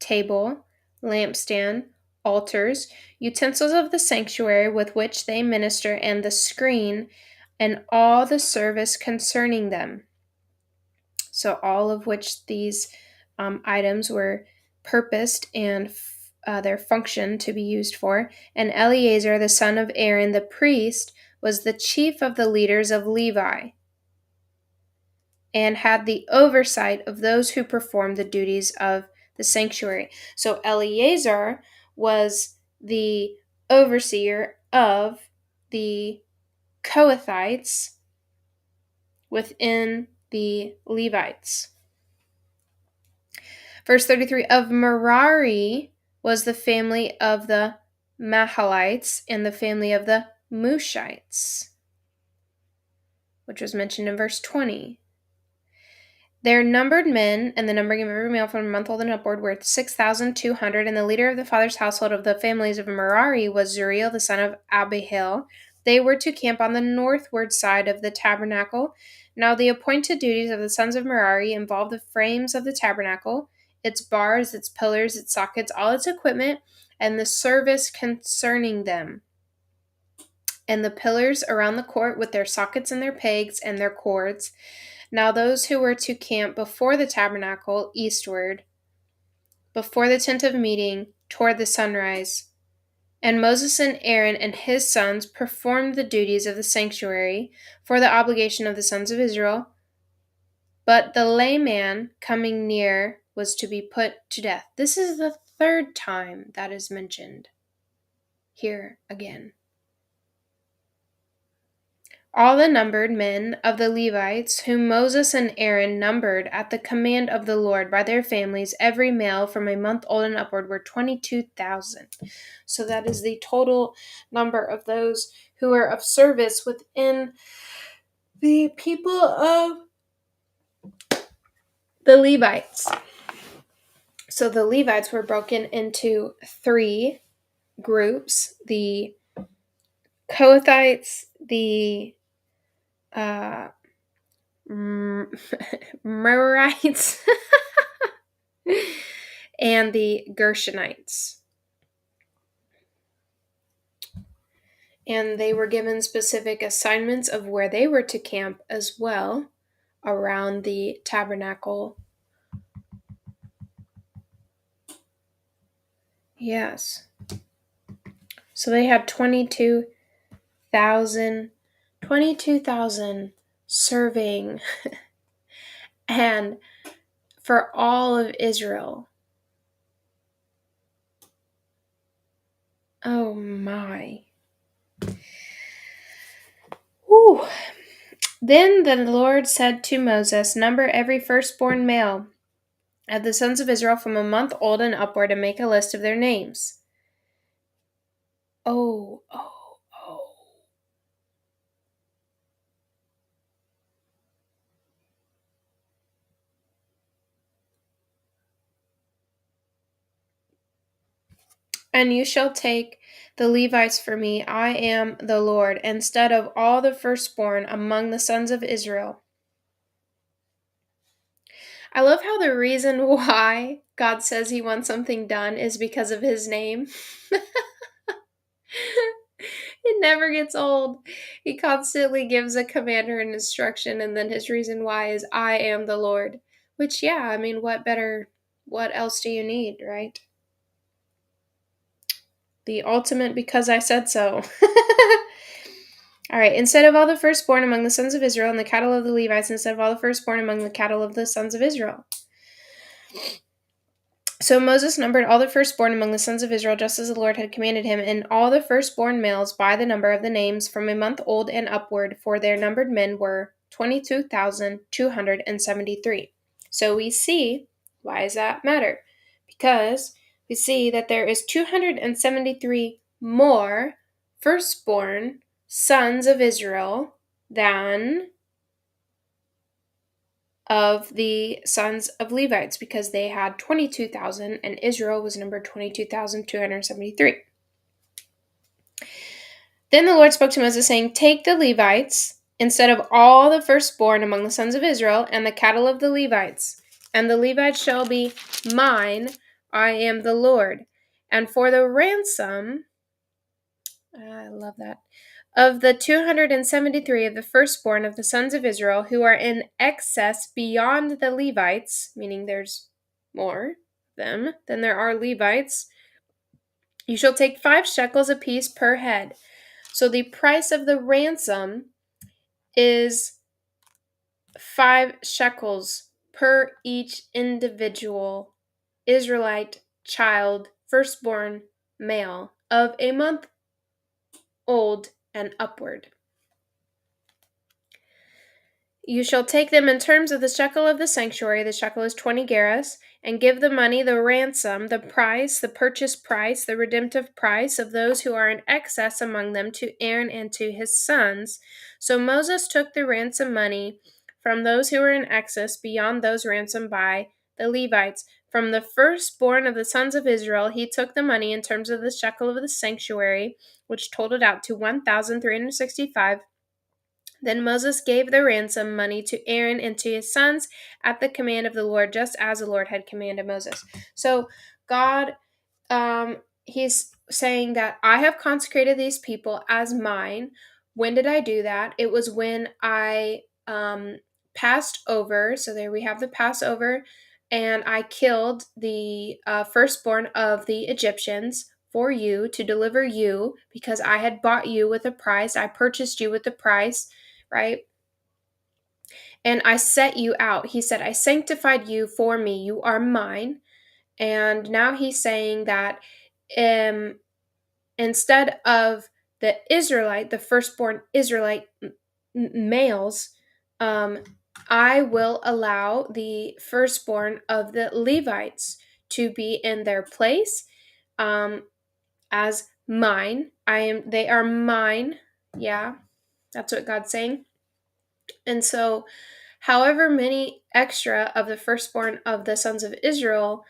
table, lampstand, altars, utensils of the sanctuary with which they minister, and the screen, and all the service concerning them. So all of which these items were purposed and their function to be used for. And Eleazar, the son of Aaron, the priest, was the chief of the leaders of Levi, and had the oversight of those who performed the duties of the sanctuary. So Eleazar was the overseer of the Kohathites within the Levites. Verse 33, of Merari was the family of the Mahalites and the family of the Mushites, which was mentioned in verse 20. Their numbered men, and the numbering of every male from a month old and upward, were 6,200, and the leader of the father's household of the families of Merari was Zuriel, the son of Abihail. They were to camp on the northward side of the tabernacle. Now the appointed duties of the sons of Merari involved the frames of the tabernacle, its bars, its pillars, its sockets, all its equipment, and the service concerning them, and the pillars around the court with their sockets and their pegs and their cords. Now those who were to camp before the tabernacle eastward, before the tent of meeting, toward the sunrise. And Moses and Aaron and his sons performed the duties of the sanctuary for the obligation of the sons of Israel. But the layman coming near was to be put to death. This is the third time that is mentioned here again. All the numbered men of the Levites, whom Moses and Aaron numbered at the command of the Lord by their families, every male from a month old and upward, were 22,000. So that is the total number of those who are of service within the people of the Levites. So the Levites were broken into three groups. The Kohathites, the Merarites, and the Gershonites. And they were given specific assignments of where they were to camp as well around the tabernacle. Yes. So they had 22,000 serving and for all of Israel. Oh my. Whew. Then the Lord said to Moses, "Number every firstborn male of the sons of Israel from a month old and upward, and make a list of their names." Oh. "And you shall take the Levites for me, I am the Lord, instead of all the firstborn among the sons of Israel." I love how the reason why God says he wants something done is because of his name. It never gets old. He constantly gives a commander an instruction, and then his reason why is, "I am the Lord." Which, yeah, I mean, what else do you need, right? The ultimate because I said so. All right, "Instead of all the firstborn among the sons of Israel and the cattle of the Levites, instead of all the firstborn among the cattle of the sons of Israel." So Moses numbered all the firstborn among the sons of Israel, just as the Lord had commanded him, and all the firstborn males by the number of the names from a month old and upward, for their numbered men were 22,273. So we see, why does that matter? Because we see that there is 273 more firstborn sons of Israel than of the sons of Levites, because they had 22,000 and Israel was numbered 22,273. Then the Lord spoke to Moses, saying, "Take the Levites instead of all the firstborn among the sons of Israel and the cattle of the Levites, and the Levites shall be mine, I am the Lord. And for the ransom," I love that, "of the 273 of the firstborn of the sons of Israel who are in excess beyond the Levites," meaning there's more of them than there are Levites, "you shall take 5 shekels apiece per head." So the price of the ransom is 5 shekels per each individual Israelite child, firstborn male of a month old and upward. "You shall take them in terms of the shekel of the sanctuary, the shekel is 20 gerahs, and give the money, the ransom, the price, the purchase price, the redemptive price of those who are in excess among them to Aaron and to his sons." So Moses took the ransom money from those who were in excess beyond those ransomed by the Levites. From the firstborn of the sons of Israel, he took the money in terms of the shekel of the sanctuary, which totaled out to 1,365. Then Moses gave the ransom money to Aaron and to his sons at the command of the Lord, just as the Lord had commanded Moses. So God, he's saying that I have consecrated these people as mine. When did I do that? It was when I passed over. So there we have the Passover, and I killed the firstborn of the Egyptians for you to deliver you, because I had bought you with a price. I purchased you with a price, right? "And I set you out." He said, "I sanctified you for me. You are mine." And now he's saying that instead of the Israelite, the firstborn Israelite males, I will allow the firstborn of the Levites to be in their place as mine. They are mine. Yeah, that's what God's saying. And so, however many extra of the firstborn of the sons of Israel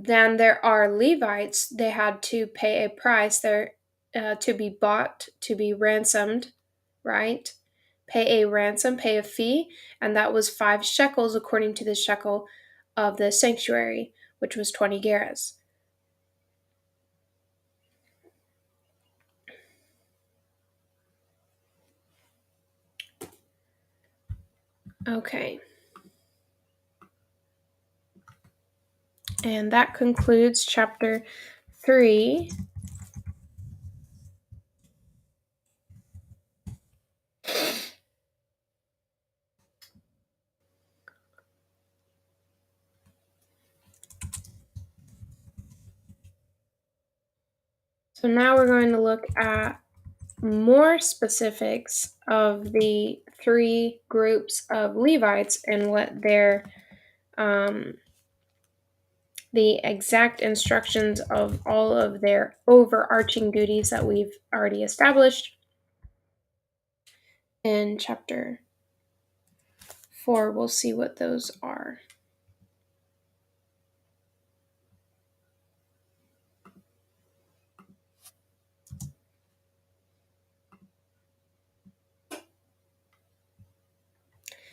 Then there are Levites. They had to pay a price there to be bought, to be ransomed, right? Pay a ransom, pay a fee, and that was 5 shekels according to the shekel of the sanctuary, which was 20 gerahs. Okay. And that concludes chapter 3. So now we're going to look at more specifics of the 3 groups of Levites and what their the exact instructions of all of their overarching duties that we've already established in chapter 4. We'll see what those are.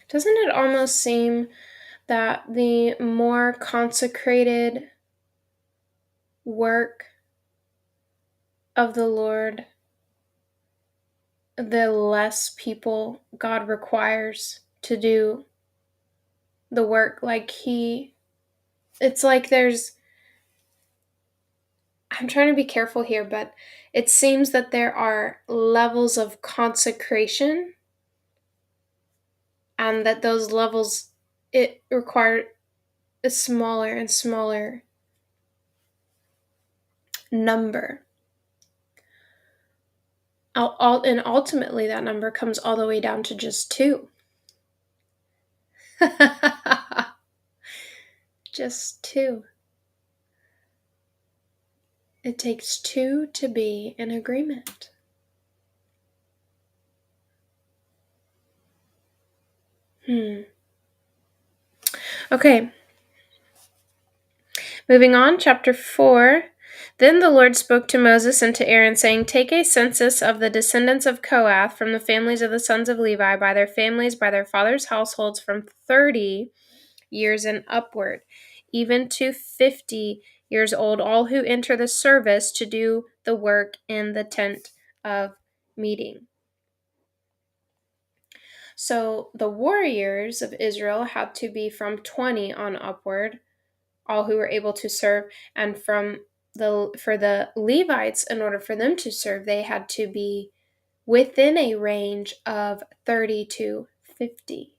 Doesn't it almost seem that the more consecrated work of the Lord, the less people God requires to do the work? It's like I'm trying to be careful here, but it seems that there are levels of consecration, and that those levels, it require a smaller and smaller number. And ultimately that number comes all the way down to just 2. Just 2. It takes 2 to be in agreement. Okay. Moving on, chapter 4. Then the Lord spoke to Moses and to Aaron, saying, Take a census of the descendants of Kohath from the families of the sons of Levi, by their families, by their fathers' households, from 30 years and upward, even to 50 years old, all who enter the service to do the work in the tent of meeting. So the warriors of Israel had to be from 20 on upward, all who were able to serve, and for the Levites, in order for them to serve, they had to be within a range of 30 to 50.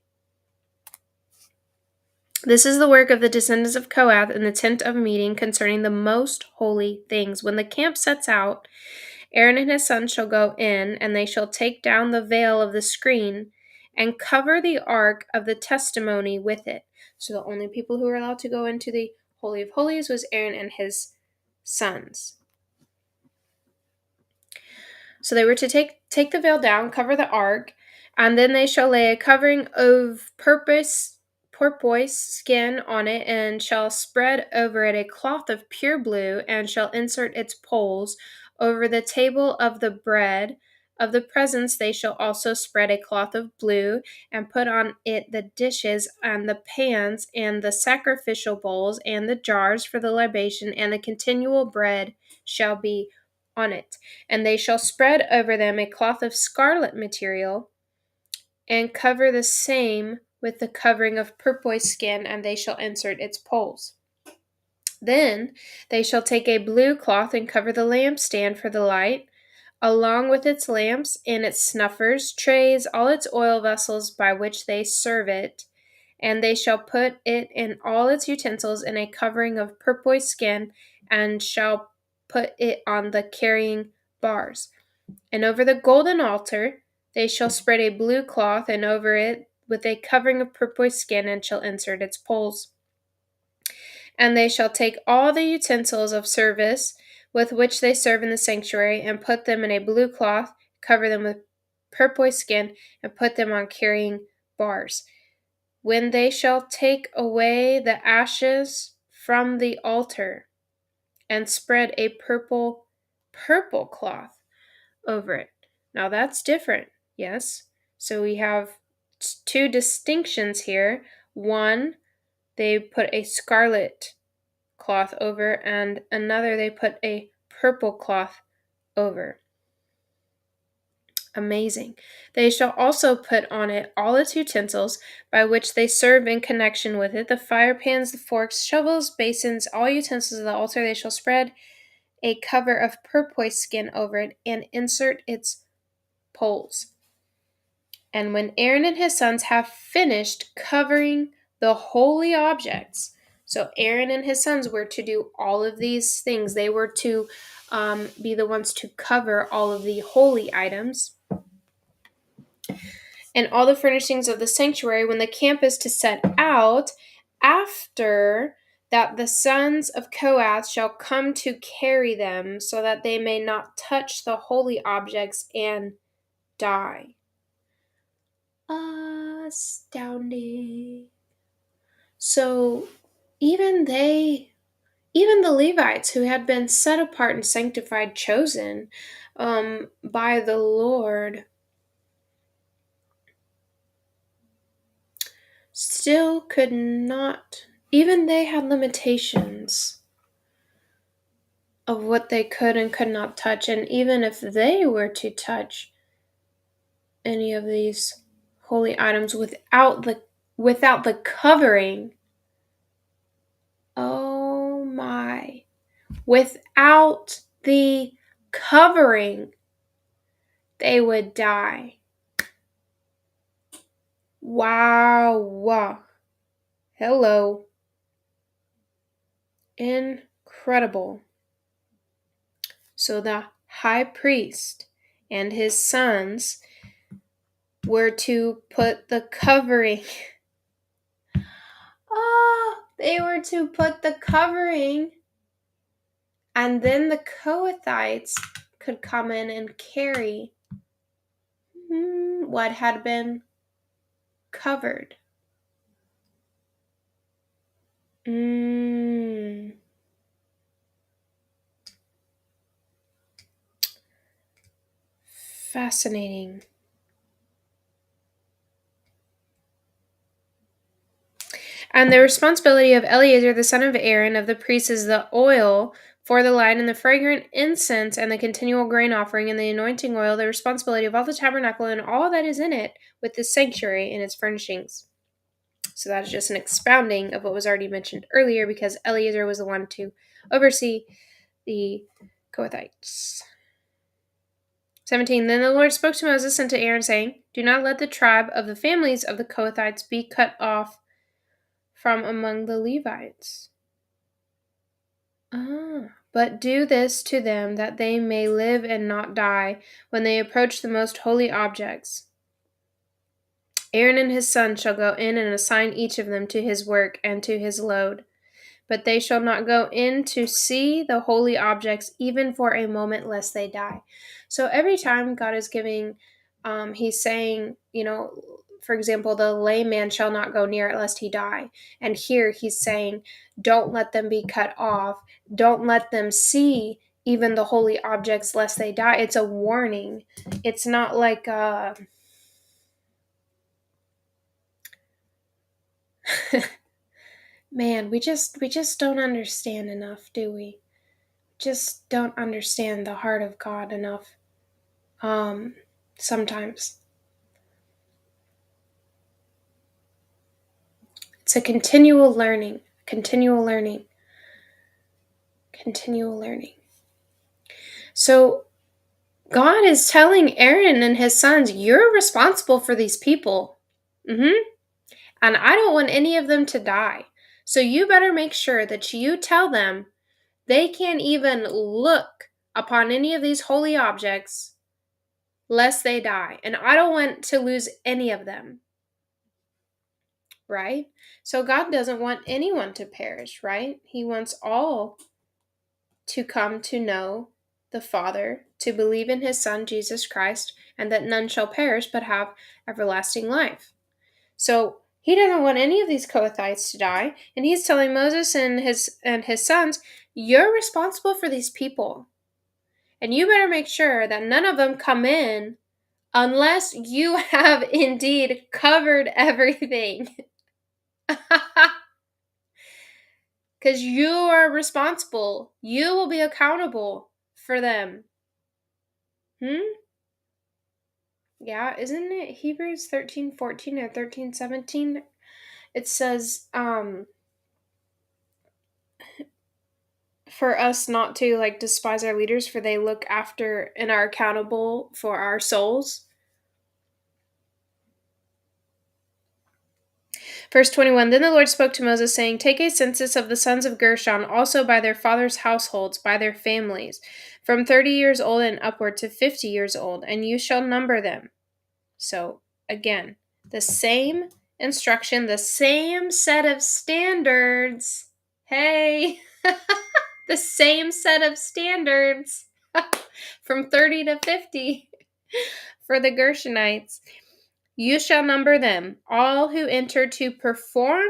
This is the work of the descendants of Kohath in the tent of meeting concerning the most holy things. When the camp sets out, Aaron and his sons shall go in, and they shall take down the veil of the screen and cover the ark of the testimony with it. So the only people who were allowed to go into the Holy of Holies was Aaron and his sons. So they were to take the veil down, cover the ark, and then they shall lay a covering of porpoise skin on it, and shall spread over it a cloth of pure blue, and shall insert its poles over the table of the bread of the presence. They shall also spread a cloth of blue, and put on it the dishes and the pans and the sacrificial bowls and the jars for the libation, and the continual bread shall be on it. And they shall spread over them a cloth of scarlet material, and cover the same with the covering of porpoise skin, and they shall insert its poles. Then they shall take a blue cloth and cover the lampstand for the light, along with its lamps and its snuffers, trays, all its oil vessels by which they serve it. And they shall put it and all its utensils in a covering of porpoise skin, and shall put it on the carrying bars. And over the golden altar they shall spread a blue cloth, and over it with a covering of porpoise skin, and shall insert its poles. And they shall take all the utensils of service with which they serve in the sanctuary, and put them in a blue cloth, cover them with porpoise skin, and put them on carrying bars. When they shall take away the ashes from the altar and spread a purple cloth over it. Now that's different, yes? So we have two distinctions here. One, they put a scarlet cloth over, and another they put a purple cloth over. Amazing. They shall also put on it all its utensils by which they serve in connection with it, the fire pans, the forks, shovels, basins, all utensils of the altar. They shall spread a cover of porpoise skin over it and insert its poles. And when Aaron and his sons have finished covering the holy objects, so Aaron and his sons were to do all of these things. They were to be the ones to cover all of the holy items and all the furnishings of the sanctuary when the camp is to set out. After that, the sons of Kohath shall come to carry them, so that they may not touch the holy objects and die. Astounding. So even the Levites, who had been set apart and sanctified, chosen by the Lord, still could not, even they had limitations of what they could and could not touch. And even if they were to touch any of these holy items without the covering, oh my, without the covering, they would die. Wow. Hello. Incredible. So the high priest and his sons were to put the covering. They were to put the covering, and then the Kohathites could come in and carry what had been covered. Fascinating. And the responsibility of Eleazar, the son of Aaron, of the priest, is the oil for the light and the fragrant incense and the continual grain offering and the anointing oil, the responsibility of all the tabernacle and all that is in it, with the sanctuary and its furnishings. So that is just an expounding of what was already mentioned earlier, because Eleazar was the one to oversee the Kohathites. 17. Then the Lord spoke to Moses and to Aaron, saying, do not let the tribe of the families of the Kohathites be cut off from among the Levites. But do this to them, that they may live and not die when they approach the most holy objects. Aaron and his sons shall go in and assign each of them to his work and to his load. But they shall not go in to see the holy objects even for a moment, lest they die. So every time God is giving, he's saying, for example, the lame man shall not go near it lest he die. And here he's saying, don't let them be cut off. Don't let them see even the holy objects lest they die. It's a warning. It's not like man, we just don't understand enough, do we? Just don't understand the heart of God enough. Sometimes. It's a continual learning. So God is telling Aaron and his sons, you're responsible for these people. And I don't want any of them to die. So you better make sure that you tell them they can't even look upon any of these holy objects lest they die. And I don't want to lose any of them. Right? So God doesn't want anyone to perish, right? He wants all to come to know the Father, to believe in his Son, Jesus Christ, and that none shall perish but have everlasting life. So He doesn't want any of these Kohathites to die, and he's telling Moses and his sons, you're responsible for these people. And you better make sure that none of them come in unless you have indeed covered everything. Because you are responsible. You will be accountable for them. Yeah, isn't it Hebrews 13:14 or 13:17? It says, for us not to despise our leaders, for they look after and are accountable for our souls. Verse 21, then the Lord spoke to Moses, saying, take a census of the sons of Gershon, also by their fathers' households, by their families, from 30 years old and upward to 50 years old, and you shall number them. So, again, the same instruction, the same set of standards. Hey, the same set of standards from 30 to 50 for the Gershonites. You shall number them, all who enter to perform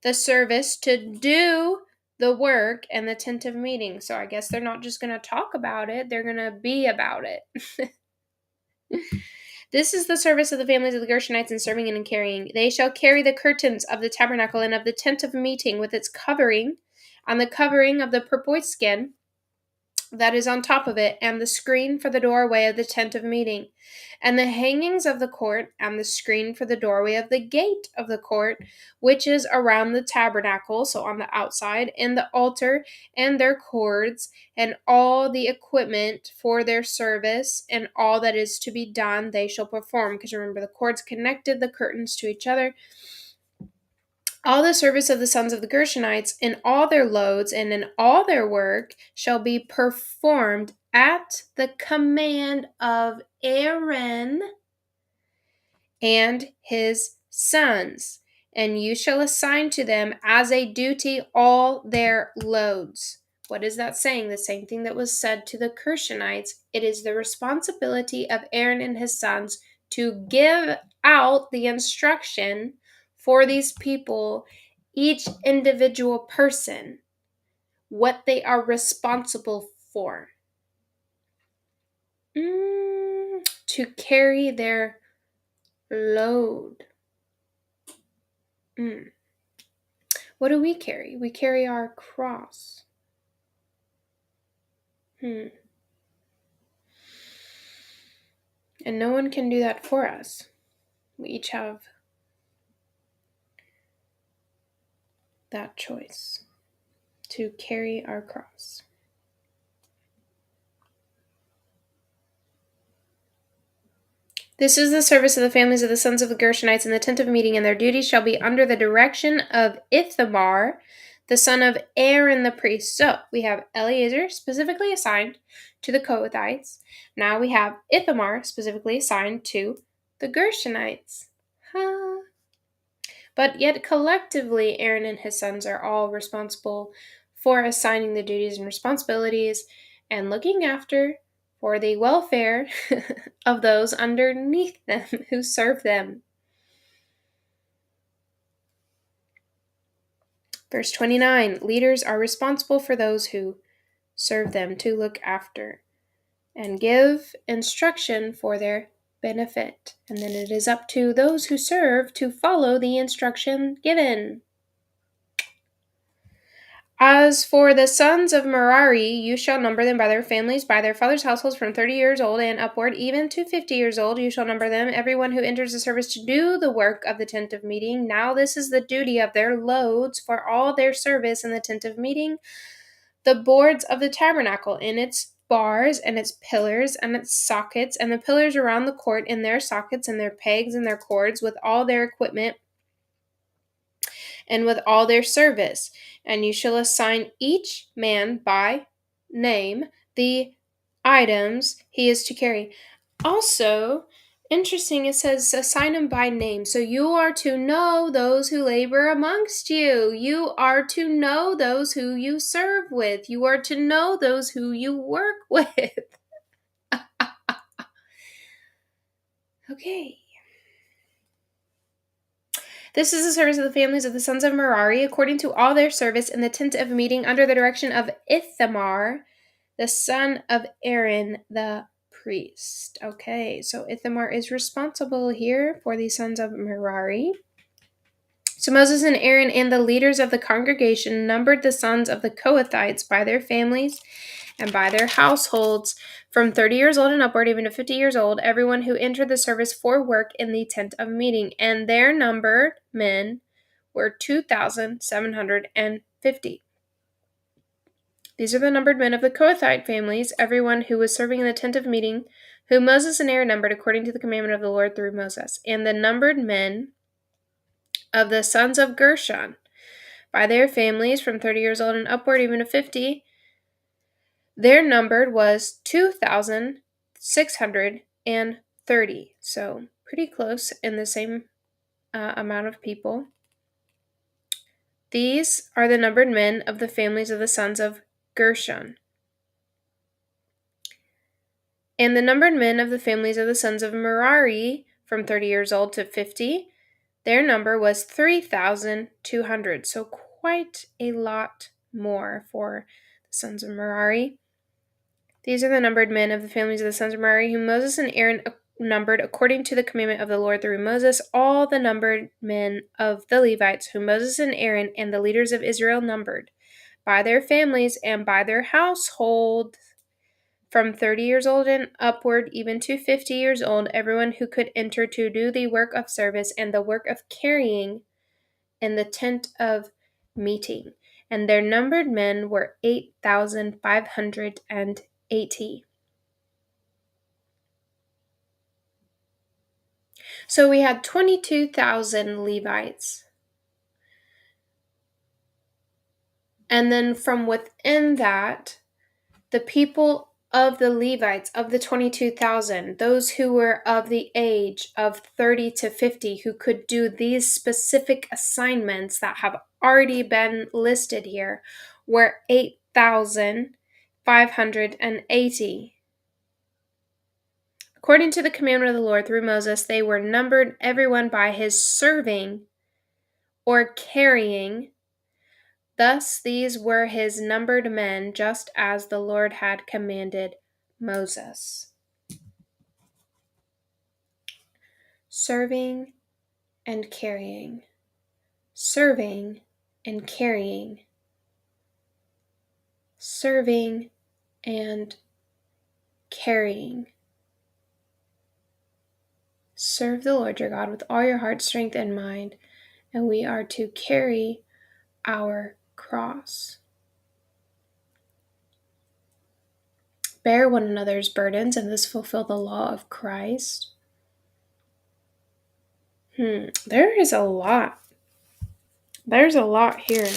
the service, to do the work and the tent of meeting. So I guess they're not just going to talk about it, they're going to be about it. This is the service of the families of the Gershonites in serving and in carrying. They shall carry the curtains of the tabernacle and of the tent of meeting with its covering, on the covering of the purple skin that is on top of it, and the screen for the doorway of the tent of meeting, and the hangings of the court, and the screen for the doorway of the gate of the court, which is around the tabernacle, so on the outside, and the altar, and their cords, and all the equipment for their service, and all that is to be done they shall perform. Because remember, the cords connected the curtains to each other. All the service of the sons of the Gershonites in all their loads and in all their work shall be performed at the command of Aaron and his sons, and you shall assign to them as a duty all their loads. What is that saying? The same thing that was said to the Gershonites. It is the responsibility of Aaron and his sons to give out the instruction for these people, each individual person, what they are responsible for. To carry their load. What do we carry? We carry our cross. And no one can do that for us. We each have that choice to carry our cross. This is the service of the families of the sons of the Gershonites in the tent of meeting, and their duties shall be under the direction of Ithamar, the son of Aaron the priest. So we have Eleazar specifically assigned to the Kohathites. Now we have Ithamar specifically assigned to the Gershonites. But yet collectively, Aaron and his sons are all responsible for assigning the duties and responsibilities and looking after for the welfare of those underneath them who serve them. Verse 29, leaders are responsible for those who serve them to look after and give instruction for their benefit. And then it is up to those who serve to follow the instruction given. As for the sons of Merari, you shall number them by their families, by their fathers' households, from 30 years old and upward, even to 50 years old. You shall number them, everyone who enters the service to do the work of the tent of meeting. Now this is the duty of their loads for all their service in the tent of meeting. The boards of the tabernacle in its bars and its pillars and its sockets, and the pillars around the court in their sockets and their pegs and their cords, with all their equipment and with all their service. And you shall assign each man by name the items he is to carry. Also, interesting, it says assign them by name. So you are to know those who labor amongst you. You are to know those who you serve with. You are to know those who you work with. Okay. This is the service of the families of the sons of Merari, according to all their service in the tent of meeting, under the direction of Ithamar, the son of Aaron, the priest. Okay, so Ithamar is responsible here for the sons of Merari. So Moses and Aaron and the leaders of the congregation numbered the sons of the Kohathites by their families and by their households, from 30 years old and upward, even to 50 years old, everyone who entered the service for work in the tent of meeting. And their numbered men were 2,750. These are the numbered men of the Kohathite families, everyone who was serving in the tent of meeting, whom Moses and Aaron numbered according to the commandment of the Lord through Moses. And the numbered men of the sons of Gershon, by their families, from 30 years old and upward, even to 50, their numbered was 2,630. So pretty close in the same amount of people. These are the numbered men of the families of the sons of Gershon. And the numbered men of the families of the sons of Merari, from 30 years old to 50, their number was 3,200. So quite a lot more for the sons of Merari. These are the numbered men of the families of the sons of Merari, whom Moses and Aaron numbered according to the commandment of the Lord through Moses, all the numbered men of the Levites, whom Moses and Aaron and the leaders of Israel numbered, by their families and by their household, from 30 years old and upward, even to 50 years old, everyone who could enter to do the work of service and the work of carrying in the tent of meeting. And their numbered men were 8,580. So we had 22,000 Levites. And then from within that, the people of the Levites, of the 22,000, those who were of the age of 30 to 50, who could do these specific assignments that have already been listed here, were 8,580. According to the commandment of the Lord through Moses, they were numbered, everyone by his serving or carrying. Thus these were his numbered men, just as the Lord had commanded Moses. Serving and carrying. Serving and carrying. Serving and carrying. Serve the Lord your God with all your heart, strength, and mind, and we are to carry our cross. Bear one another's burdens, and this fulfill the law of Christ. There is a lot. There's a lot here.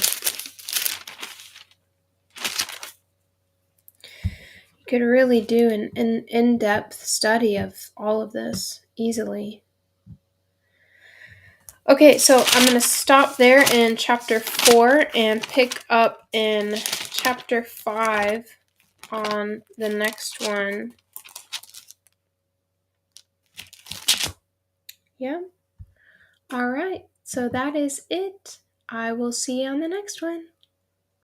You could really do an in-depth study of all of this easily. Okay, so I'm going to stop there in chapter 4 and pick up in chapter 5 on the next one. Yeah. All right. So that is it. I will see you on the next one.